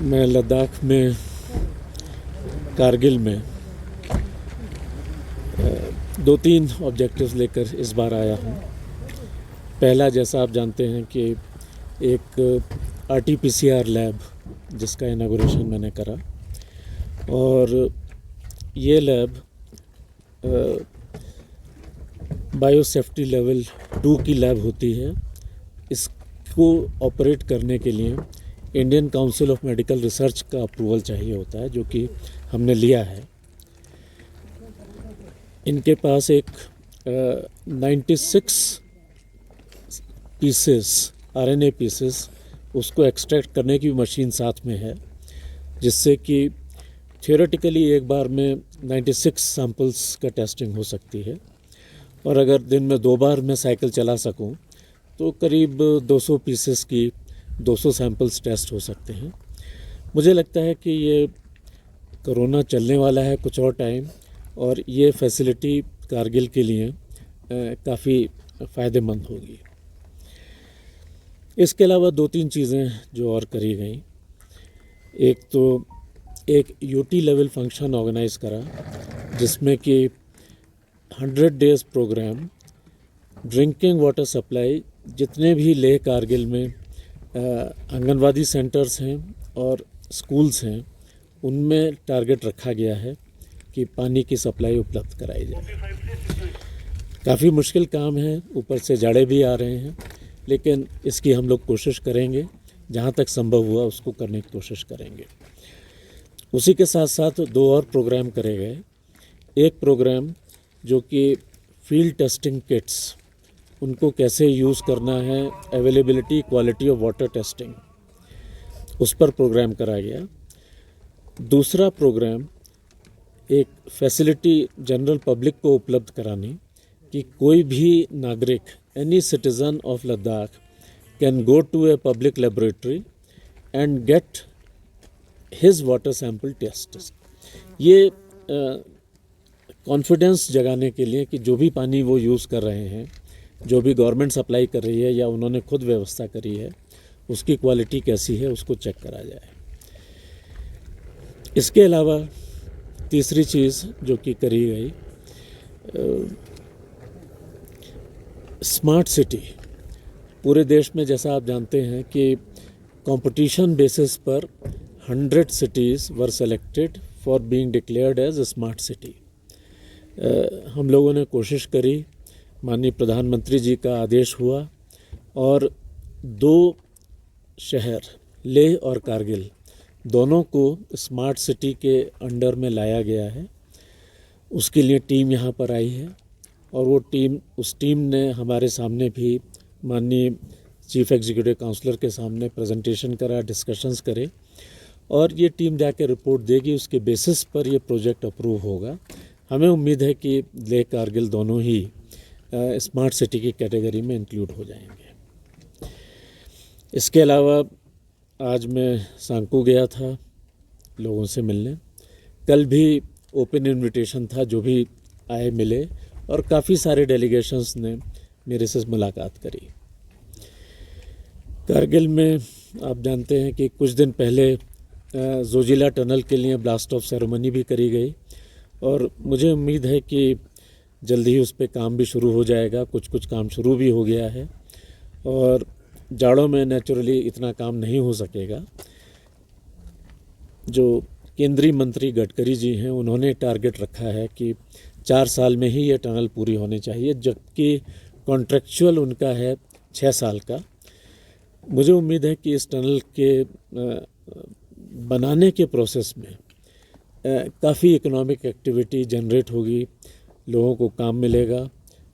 मैं लद्दाख में कारगिल में दो तीन ऑब्जेक्टिव्स लेकर इस बार आया हूँ। पहला, जैसा आप जानते हैं कि एक RT-PCR लैब जिसका इनॉग्रेशन मैंने करा, और ये लैब बायोसेफ्टी लेवल 2 की लैब होती है। इसको ऑपरेट करने के लिए Indian council of medical research का अप्रूवल चाहिए होता है, जो कि हमने लिया है। इनके पास एक 96 पीसेस RNA पीसेस उसको एक्सट्रैक्ट करने की मशीन साथ में है, जिससे कि थियोरेटिकली एक बार में 96 सैंपल्स का टेस्टिंग हो सकती है। और अगर दिन में 2 बार मैं साइकिल चला सकूं तो करीब 200 पीसेस की 200 सैंपल्स टेस्ट हो सकते हैं। मुझे लगता है कि ये कोरोना चलने वाला है कुछ और टाइम, और ये फैसिलिटी कारगिल के लिए काफ़ी फ़ायदेमंद होगी। इसके अलावा 2-3 चीज़ें जो और करी गई। एक तो एक UT लेवल फंक्शन ऑर्गेनाइज करा, जिसमें कि 100 days programme drinking water supply जितने भी लेह कारगिल में आंगनवाड़ी सेंटर्स हैं और स्कूल्स हैं, उनमें टारगेट रखा गया है कि पानी की सप्लाई उपलब्ध कराई जाए। काफ़ी मुश्किल काम है, ऊपर से जाड़े भी आ रहे हैं, लेकिन इसकी हम लोग कोशिश करेंगे, जहाँ तक संभव हुआ उसको करने की कोशिश करेंगे। उसी के साथ साथ 2 और प्रोग्राम करे गए। एक प्रोग्राम जो कि फील्ड टेस्टिंग किट्स, उनको कैसे यूज़ करना है, availability quality of water testing, उस पर प्रोग्राम कराया गया। दूसरा प्रोग्राम एक फैसिलिटी जनरल पब्लिक को उपलब्ध करानी कि कोई भी नागरिक, any citizen of Ladakh can go to a public laboratory and get his water sample test. ये कॉन्फिडेंस जगाने के लिए कि जो भी पानी वो यूज़ कर रहे हैं, जो भी गवर्नमेंट सप्लाई कर रही है या उन्होंने खुद व्यवस्था करी है, उसकी क्वालिटी कैसी है उसको चेक करा जाए। इसके अलावा तीसरी चीज़ जो कि करी गई, स्मार्ट सिटी। पूरे देश में जैसा आप जानते हैं कि कंपटीशन बेसिस पर 100 cities were selected for being declared as smart city. हम लोगों ने कोशिश करी, माननीय प्रधानमंत्री जी का आदेश हुआ, और 2 शहर लेह और कारगिल दोनों को स्मार्ट सिटी के अंडर में लाया गया है। उसके लिए टीम यहाँ पर आई है, और उस टीम ने हमारे सामने भी माननीय चीफ एग्जीक्यूटिव काउंसलर के सामने प्रेजेंटेशन करा, डिस्कशंस करे, और ये टीम जाके रिपोर्ट देगी। उसके बेसिस पर ये प्रोजेक्ट अप्रूव होगा। हमें उम्मीद है कि लेह कारगिल दोनों ही स्मार्ट सिटी की कैटेगरी में इंक्लूड हो जाएंगे। इसके अलावा आज मैं सांकू गया था लोगों से मिलने। कल भी ओपन इनविटेशन था, जो भी आए मिले, और काफ़ी सारे डेलीगेशंस ने मेरे से मुलाकात करी। कारगिल में आप जानते हैं कि कुछ दिन पहले जोजिला टनल के लिए ब्लास्ट ऑफ सेरेमनी भी करी गई, और मुझे उम्मीद है कि जल्दी ही उस पर काम भी शुरू हो जाएगा। कुछ काम शुरू भी हो गया है, और जाड़ों में नेचुरली इतना काम नहीं हो सकेगा। जो केंद्रीय मंत्री गडकरी जी हैं, उन्होंने टारगेट रखा है कि 4 साल में ही ये टनल पूरी होनी चाहिए, जबकि कॉन्ट्रेक्चुअल उनका है 6 साल का। मुझे उम्मीद है कि इस टनल के बनाने के प्रोसेस में काफ़ी इकोनॉमिक एक्टिविटी जनरेट होगी, लोगों को काम मिलेगा,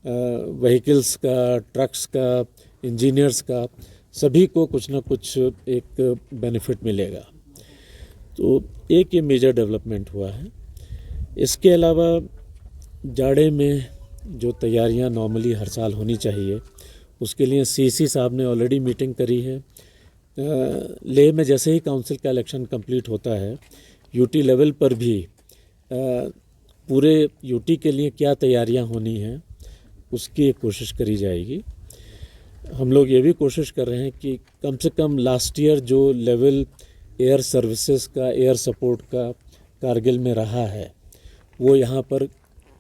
व्हीकल्स का, ट्रक्स का, इंजीनियर्स का, सभी को कुछ ना कुछ एक बेनिफिट मिलेगा। तो एक ये मेजर डेवलपमेंट हुआ है। इसके अलावा जाड़े में जो तैयारियां नॉर्मली हर साल होनी चाहिए, उसके लिए CC साहब ने ऑलरेडी मीटिंग करी है। लेह में जैसे ही काउंसिल का इलेक्शन कंप्लीट होता है, UT लेवल पर भी पूरे UT के लिए क्या तैयारियां होनी हैं उसकी एक कोशिश करी जाएगी। हम लोग ये भी कोशिश कर रहे हैं कि कम से कम लास्ट ईयर जो लेवल एयर सर्विसेज का, एयर सपोर्ट का कारगिल में रहा है वो यहाँ पर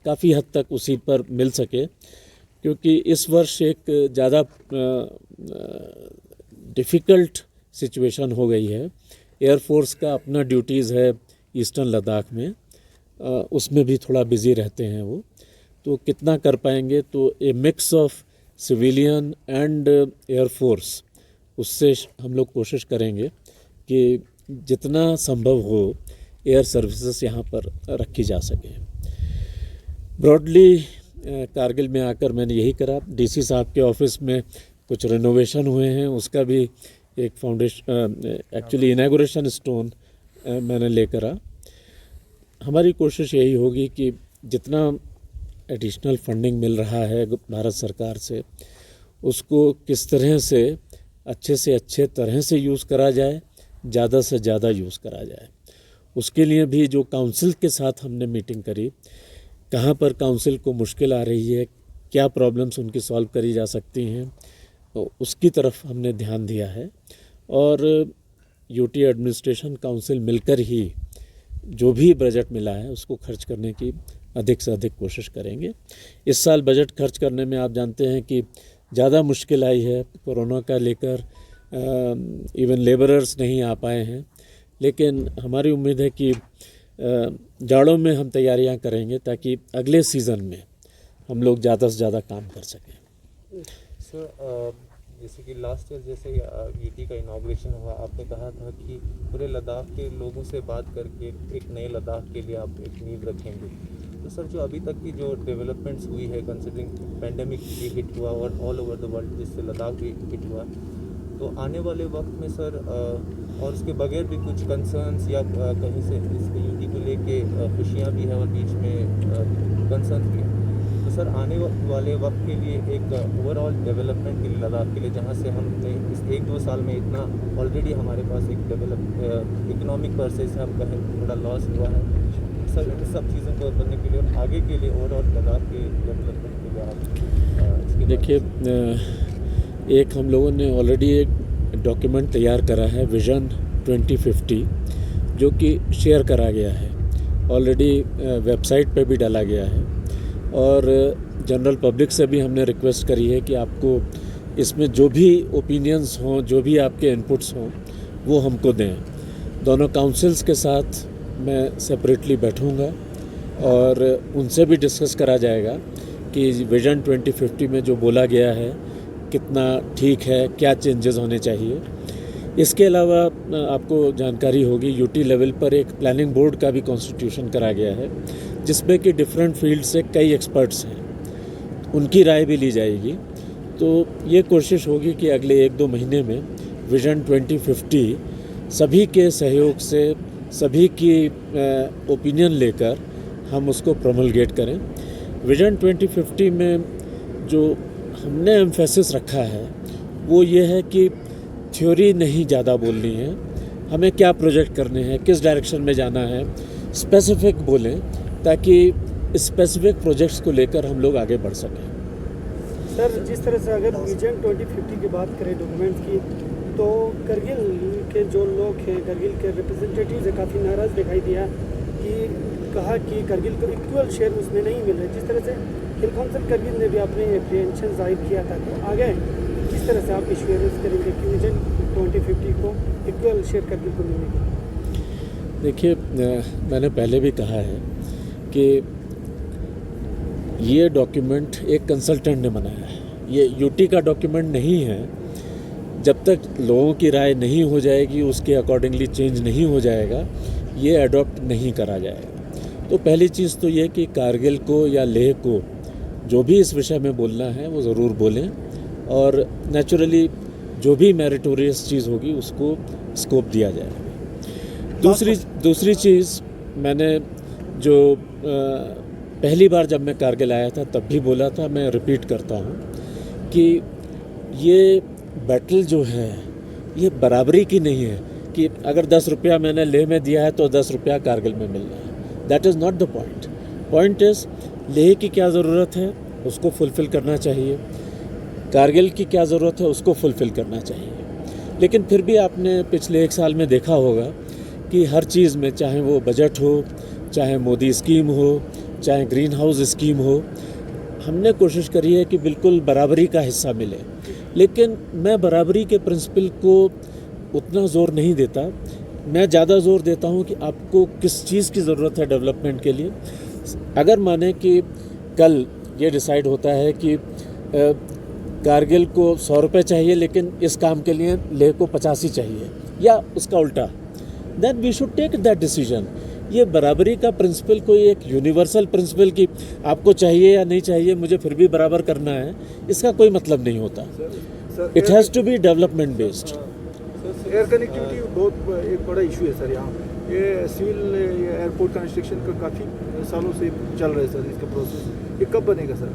काफ़ी हद तक उसी पर मिल सके, क्योंकि इस वर्ष एक ज़्यादा डिफ़िकल्ट सिचुएशन हो गई है। एयरफोर्स का अपना ड्यूटीज़ है ईस्टर्न लद्दाख में, उसमें भी थोड़ा बिज़ी रहते हैं वो, तो कितना कर पाएंगे। तो a mix of civilian and air force, उससे हम लोग कोशिश करेंगे कि जितना संभव हो एयर सर्विसेज यहाँ पर रखी जा सके। ब्रॉडली कारगिल में आकर मैंने यही करा। डीसी साहब के ऑफिस में कुछ रिनोवेशन हुए हैं, उसका भी एक फाउंडेशन, एक्चुअली इनॉग्रेशन स्टोन मैंने लेकर आ। हमारी कोशिश यही होगी कि जितना एडिशनल फंडिंग मिल रहा है भारत सरकार से, उसको किस तरह से अच्छे तरह से यूज़ करा जाए, ज़्यादा से ज़्यादा यूज़ करा जाए। उसके लिए भी जो काउंसिल के साथ हमने मीटिंग करी, कहाँ पर काउंसिल को मुश्किल आ रही है, क्या प्रॉब्लम्स उनकी सॉल्व करी जा सकती हैं, तो उसकी तरफ हमने ध्यान दिया है। और यूटी एडमिनिस्ट्रेशन काउंसिल मिलकर ही जो भी बजट मिला है उसको खर्च करने की अधिक से अधिक कोशिश करेंगे। इस साल बजट खर्च करने में आप जानते हैं कि ज़्यादा मुश्किल आई है, कोरोना का लेकर इवन लेबरर्स नहीं आ पाए हैं, लेकिन हमारी उम्मीद है कि जाड़ों में हम तैयारियां करेंगे ताकि अगले सीज़न में हम लोग ज़्यादा से ज़्यादा काम कर सकें। सर, जैसे कि लास्ट ईयर जैसे यूटी का इनॉग्रेशन हुआ, आपने कहा था कि पूरे लद्दाख के लोगों से बात करके एक नए लद्दाख के लिए आप एक नींव रखेंगे। तो सर, जो अभी तक की जो डेवलपमेंट्स हुई है, कंसिडरिंग पैंडेमिक भी हिट हुआ और ऑल ओवर द वर्ल्ड जिससे लद्दाख भी हिट हुआ, तो आने वाले वक्त में सर और उसके बगैर भी कुछ कंसर्न्स या कहीं से इस यूटी को लेके खुशियाँ भी हैं और बीच में कंसर्न भी हैं, तो सर आने वाले वक्त के लिए एक ओवरऑल डेवलपमेंट के लिए लद्दाख के लिए, जहाँ से हमने इस 1-2 साल में इतना ऑलरेडी हमारे पास एक इकोनॉमिक पर्से से हम कहें थोड़ा लॉस हुआ है, सर इन सब चीज़ों को करने के लिए और आगे के लिए ओवरऑल लद्दाख के डेवलपमेंट के लिए आप देखिए, एक हम लोगों ने ऑलरेडी एक डॉक्यूमेंट तैयार करा है, विज़न 2050, जो कि शेयर करा गया है, ऑलरेडी वेबसाइट पे भी डाला गया है। और जनरल पब्लिक से भी हमने रिक्वेस्ट करी है कि आपको इसमें जो भी ओपिनियंस हों, जो भी आपके इनपुट्स हों, वो हमको दें। दोनों काउंसिल्स के साथ मैं सेपरेटली बैठूंगा और उनसे भी डिस्कस करा जाएगा कि विज़न 2050 में जो बोला गया है कितना ठीक है, क्या चेंजेस होने चाहिए। इसके अलावा आपको जानकारी होगी, यूटी लेवल पर एक प्लानिंग बोर्ड का भी कॉन्स्टिट्यूशन करा गया है, जिसमें कि डिफरेंट फील्ड से कई एक्सपर्ट्स हैं, उनकी राय भी ली जाएगी। तो ये कोशिश होगी कि अगले 1-2 महीने में विज़न 2050 सभी के सहयोग से, सभी की ओपिनियन लेकर हम उसको प्रोमलगेट करें। विज़न 2050 में जो हमने एम्फेसिस रखा है वो ये है कि थ्योरी नहीं ज़्यादा बोलनी है, हमें क्या प्रोजेक्ट करने हैं, किस डायरेक्शन में जाना है, स्पेसिफिक बोलें, ताकि स्पेसिफिक प्रोजेक्ट्स को लेकर हम लोग आगे बढ़ सकें। सर, जिस तरह से अगर विजन 2050 की बात करें डॉक्यूमेंट्स की, तो करगिल के जो लोग हैं, करगिल के रिप्रेजेंटेटिव है, काफ़ी नाराज़ दिखाई दिया कि कहा कि करगिल को इक्वल शेयर उसमें नहीं मिल रहा। जिस तरह से हिल काउंसिल करगिल ने भी अपने एप्रीहेंशन जाहिर किया था, तो आगे किस तरह से आप इश्योरेंस करेंगे कि विजन 2050 को इक्वल शेयर करगिल को मिलेगी? देखिए, मैंने पहले भी कहा है कि ये डॉक्यूमेंट एक कंसल्टेंट ने बनाया है, ये यूटी का डॉक्यूमेंट नहीं है। जब तक लोगों की राय नहीं हो जाएगी, उसके अकॉर्डिंगली चेंज नहीं हो जाएगा, ये अडॉप्ट नहीं करा जाएगा। तो पहली चीज़ तो ये कि कारगिल को या लेह को जो भी इस विषय में बोलना है वो ज़रूर बोलें, और नेचुरली जो भी मेरिटोरियस चीज़ होगी उसको स्कोप दिया जाएगा। दूसरी चीज़, मैंने जो पहली बार जब मैं कारगिल आया था तब भी बोला था, मैं रिपीट करता हूँ कि ये बैटल जो है ये बराबरी की नहीं है कि अगर 10 रुपया मैंने लेह में दिया है तो 10 रुपया कारगिल में मिल रहा है। That is not the point. Point is Leh की क्या ज़रूरत है उसको फुलफ़िल करना चाहिए, कारगिल की क्या ज़रूरत है उसको फुलफ़िल करना चाहिए। लेकिन फिर भी आपने पिछले 1 साल में देखा होगा कि हर चीज़ में, चाहे वो बजट हो, चाहे मोदी स्कीम हो, चाहे ग्रीन हाउस स्कीम हो, हमने कोशिश करी है कि बिल्कुल बराबरी का हिस्सा मिले। लेकिन मैं बराबरी के प्रिंसिपल को उतना ज़ोर नहीं देता, मैं ज़्यादा ज़ोर देता हूँ कि आपको किस चीज़ की ज़रूरत है डेवलपमेंट के लिए। अगर माने कि कल ये डिसाइड होता है कि कारगिल को 100 रुपये चाहिए लेकिन इस काम के लिए लेह को 85 चाहिए, या उसका उल्टा, then we should take that decision. ये बराबरी का प्रिंसिपल कोई एक यूनिवर्सल प्रिंसिपल कि आपको चाहिए या नहीं चाहिए, मुझे फिर भी बराबर करना है, इसका कोई मतलब नहीं होता। It has to be development based. Air connectivity बहुत एक बड़ा इशू है सर। यहाँ ये सिविल एयरपोर्ट कंस्ट्रक्शन का काफ़ी सालों से चल रहा है सर, इसका प्रोसेस, ये कब बनेगा सर?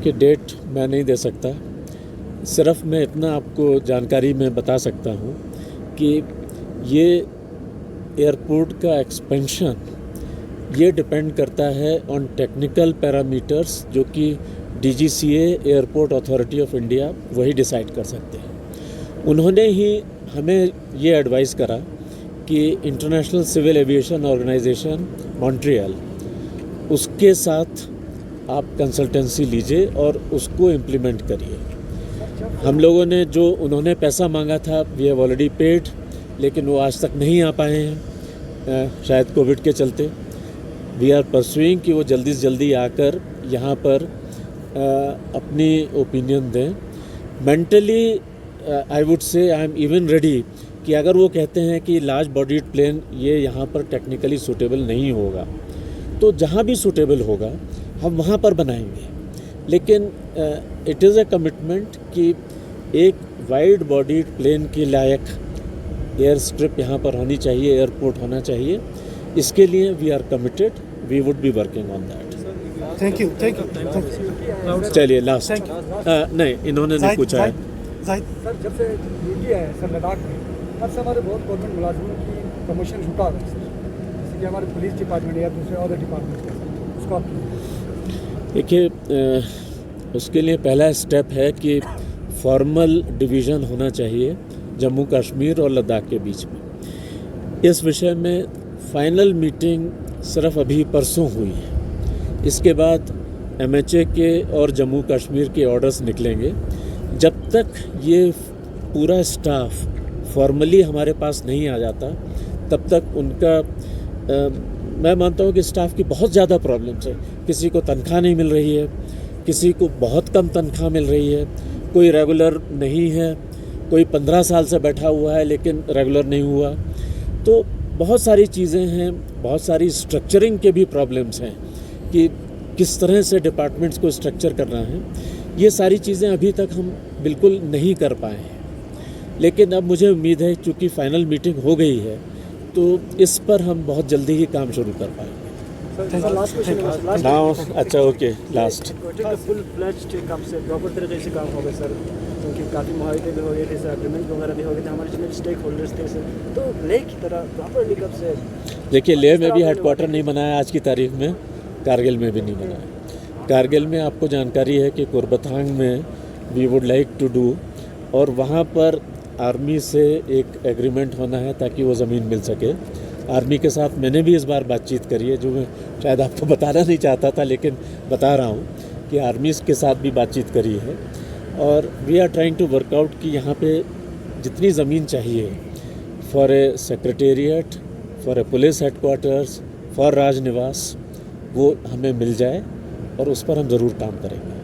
कि डेट मैं नहीं दे सकता, सिर्फ मैं इतना आपको जानकारी में बता सकता हूँ कि ये एयरपोर्ट का एक्सपेंशन ये डिपेंड करता है ऑन टेक्निकल पैरामीटर्स, जो कि DGCA airport authority of India वही डिसाइड कर सकते हैं। उन्होंने ही हमें ये एडवाइस करा कि international civil aviation organisation Montreal, उसके साथ आप कंसल्टेंसी लीजिए और उसको इम्प्लीमेंट करिए। हम लोगों ने जो उन्होंने पैसा मांगा था, वी हैव ऑलरेडी पेड, लेकिन वो आज तक नहीं आ पाए हैं, शायद कोविड के चलते। वी आर परसुइंग कि वो जल्दी से जल्दी आकर यहाँ पर अपनी ओपिनियन दें। Mentally I would say I am even ready कि अगर वो कहते हैं कि लार्ज बॉडीड प्लेन ये यहाँ पर टेक्निकली सूटेबल नहीं होगा, तो जहाँ भी सूटेबल होगा हम वहाँ पर बनाएंगे। लेकिन इट इज़ ए कमिटमेंट कि एक वाइड बॉडीड प्लेन के लायक एयर स्ट्रिप यहाँ पर होनी चाहिए, एयरपोर्ट होना चाहिए। इसके लिए we are committed, we would be working on that. Thank you. चलिए लास्ट, नहीं इन्होंने नहीं पूछा है। सर जब से ड्यूटी है सर लद्दाख में, तब से हमारे बहुत गवर्नमेंट मुलाजिमों की प्रमोशन रुका हुआ है सर, जैसे कि हमारे पुलिस डिपार्टमेंट या दूसरे और डिपार्टमेंट के सर, उसको आप देखिए, उसके लिए पहला स्टेप है कि फॉर्मल डिवीज़न होना चाहिए जम्मू कश्मीर और लद्दाख के बीच में। इस विषय में फाइनल मीटिंग सिर्फ अभी परसों हुई है। इसके बाद MHA के और जम्मू कश्मीर के ऑर्डर्स निकलेंगे। जब तक ये पूरा स्टाफ फॉर्मली हमारे पास नहीं आ जाता, तब तक उनका मैं मानता हूँ कि स्टाफ की बहुत ज़्यादा प्रॉब्लम्स है। किसी को तनख्वाह नहीं मिल रही है, किसी को बहुत कम तनख्वाह मिल रही है, कोई रेगुलर नहीं है, कोई 15 साल से बैठा हुआ है लेकिन रेगुलर नहीं हुआ। तो बहुत सारी चीज़ें हैं, बहुत सारी स्ट्रक्चरिंग के भी प्रॉब्लम्स हैं कि किस तरह से डिपार्टमेंट्स को स्ट्रक्चर करना है। ये सारी चीज़ें अभी तक हम बिल्कुल नहीं कर पाए हैं। लेकिन अब मुझे उम्मीद है चूँकि फाइनल मीटिंग हो गई है, तो इस पर हम बहुत जल्दी ही काम शुरू कर पाएंगे। लास्ट क्वेश्चन नाउ अच्छा ओके लास्ट। फुल फ्लेज्ड कब से प्रॉपर तरीके से काम होगा सर, क्योंकि काफ़ी मुआहदे भी हो गए थे सर, एग्रीमेंट वगैरह भी हो गए थे, हमारे जितने स्टेक होल्डर्स थे सर, तो लेह की तरह प्रॉपरली कब से? देखिए, लेह में भी हेडक्वार्टर नहीं बनाया आज की तारीख में, कारगिल में भी नहीं बनाया। कारगिल में आपको जानकारी है कि कुर्बथांग में we would like to do, और वहाँ पर आर्मी से एक एग्रीमेंट होना है ताकि वो ज़मीन मिल सके। आर्मी के साथ मैंने भी इस बार बातचीत करी है, जो मैं शायद आपको बताना नहीं चाहता था लेकिन बता रहा हूँ कि आर्मी के साथ भी बातचीत करी है। और we are trying to work out कि यहाँ पे जितनी ज़मीन चाहिए for a secretariat, for a police headquarters, for Raj Niwas, वो हमें मिल जाए, और उस पर हम ज़रूर काम करेंगे।